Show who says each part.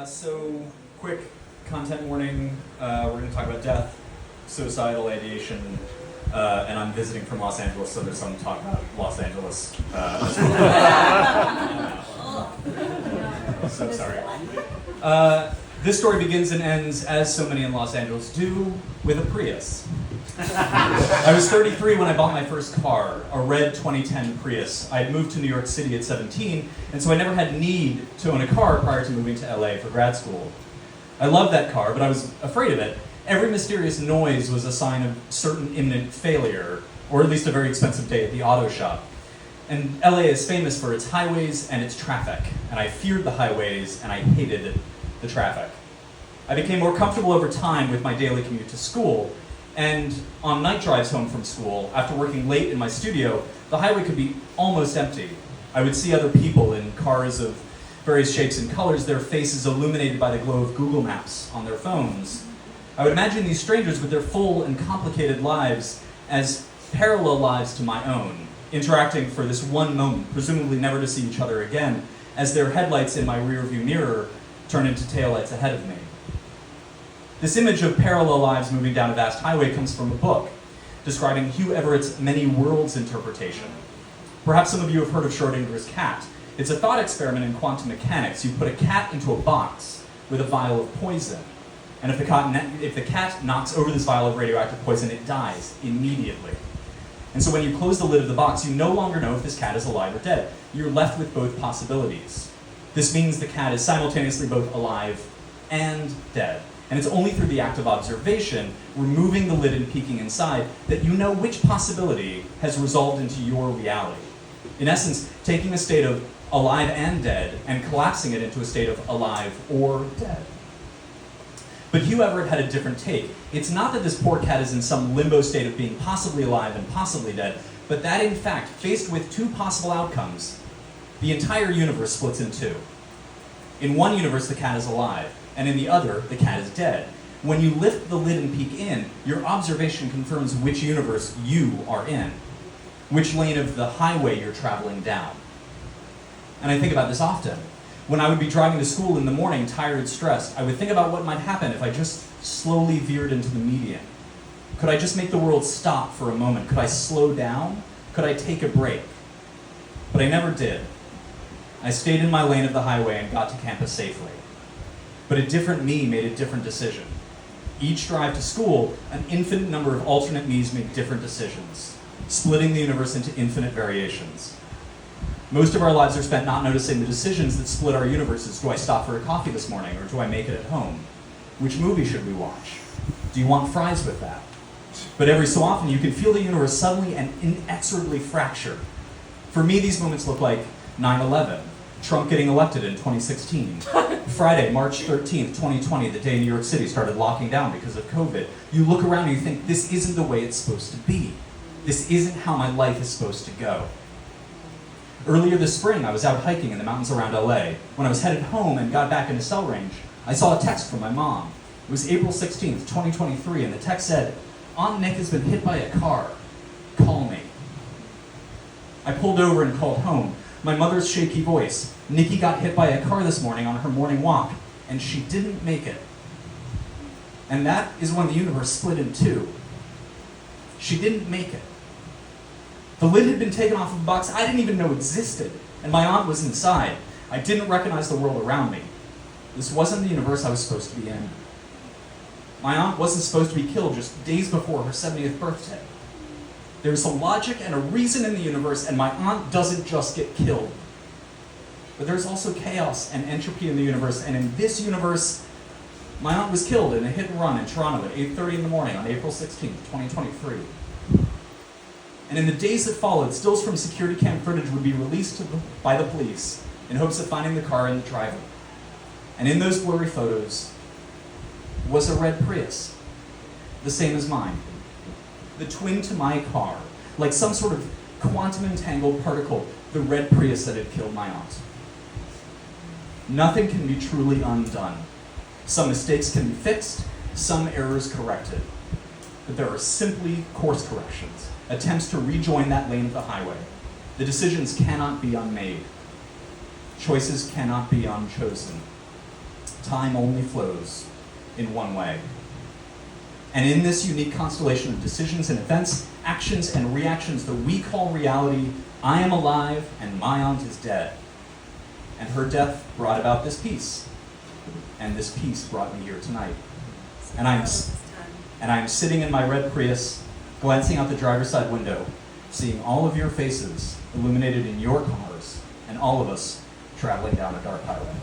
Speaker 1: So, quick content warning. We're going to talk about death, suicidal ideation, and I'm visiting from Los Angeles, so there's some talk about Los Angeles as well. So sorry. This story begins and ends, as so many in Los Angeles do, with a Prius. I was 33 when I bought my first car, a red 2010 Prius. I had moved to New York City at 17, and so I never had need to own a car prior to moving to LA for grad school. I loved that car, but I was afraid of it. Every mysterious noise was a sign of certain imminent failure, or at least a very expensive day at the auto shop. And LA is famous for its highways and its traffic, and I feared the highways and I hated the traffic. I became more comfortable over time with my daily commute to school, and on night drives home from school, after working late in my studio, the highway could be almost empty. I would see other people in cars of various shapes and colors, their faces illuminated by the glow of Google Maps on their phones. I would imagine these strangers with their full and complicated lives as parallel lives to my own, interacting for this one moment, presumably never to see each other again, as their headlights in my rearview mirror turn into taillights ahead of me. This image of parallel lives moving down a vast highway comes from a book describing Hugh Everett's Many Worlds interpretation. Perhaps some of you have heard of Schrödinger's cat. It's a thought experiment in quantum mechanics. You put a cat into a box with a vial of poison, and if the cat knocks over this vial of radioactive poison, it dies immediately. And so when you close the lid of the box, you no longer know if this cat is alive or dead. You're left with both possibilities. This means the cat is simultaneously both alive and dead. And it's only through the act of observation, removing the lid and peeking inside, that you know which possibility has resolved into your reality. In essence, taking a state of alive and dead and collapsing it into a state of alive or dead. But Hugh Everett had a different take. It's not that this poor cat is in some limbo state of being possibly alive and possibly dead, but that in fact, faced with two possible outcomes, the entire universe splits in two. In one universe, the cat is alive, and in the other, the cat is dead. When you lift the lid and peek in, your observation confirms which universe you are in, which lane of the highway you're traveling down. And I think about this often. When I would be driving to school in the morning, tired, stressed, I would think about what might happen if I just slowly veered into the median. Could I just make the world stop for a moment? Could I slow down? Could I take a break? But I never did. I stayed in my lane of the highway and got to campus safely. But a different me made a different decision. Each drive to school, an infinite number of alternate me's make different decisions, splitting the universe into infinite variations. Most of our lives are spent not noticing the decisions that split our universes. Do I stop for a coffee this morning, or do I make it at home? Which movie should we watch? Do you want fries with that? But every so often, you can feel the universe suddenly and inexorably fracture. For me, these moments look like 9/11, Trump getting elected in 2016, Friday, March 13th, 2020, the day New York City started locking down because of COVID. You look around and you think, this isn't the way it's supposed to be. This isn't how my life is supposed to go. Earlier this spring, I was out hiking in the mountains around LA. When I was headed home and got back into cell range, I saw a text from my mom. It was April 16th, 2023, and the text said, "Aunt Nick has been hit by a car. Call me." I pulled over and called home. My mother's shaky voice, "Nikki got hit by a car this morning on her morning walk, and she didn't make it." And that is when the universe split in two. She didn't make it. The lid had been taken off of a box I didn't even know existed, and my aunt was inside. I didn't recognize the world around me. This wasn't the universe I was supposed to be in. My aunt wasn't supposed to be killed just days before her 70th birthday. There's a logic and a reason in the universe, and my aunt doesn't just get killed. But there's also chaos and entropy in the universe, and in this universe, my aunt was killed in a hit and run in Toronto at 8:30 in the morning on April 16th, 2023. And in the days that followed, stills from security cam footage would be released by the police in hopes of finding the car and the driver. And in those blurry photos was a red Prius, the same as mine. The twin to my car, like some sort of quantum entangled particle, the red Prius that had killed my aunt. Nothing can be truly undone. Some mistakes can be fixed, some errors corrected. But there are simply course corrections, attempts to rejoin that lane of the highway. The decisions cannot be unmade. Choices cannot be unchosen. time only flows in one way. And in this unique constellation of decisions and events, actions and reactions that we call reality, I am alive and my aunt is dead. And her death brought about this peace. And this peace brought me here tonight. And I'm sitting in my red Prius, glancing out the driver's side window, seeing all of your faces illuminated in your cars, and all of us traveling down a dark highway.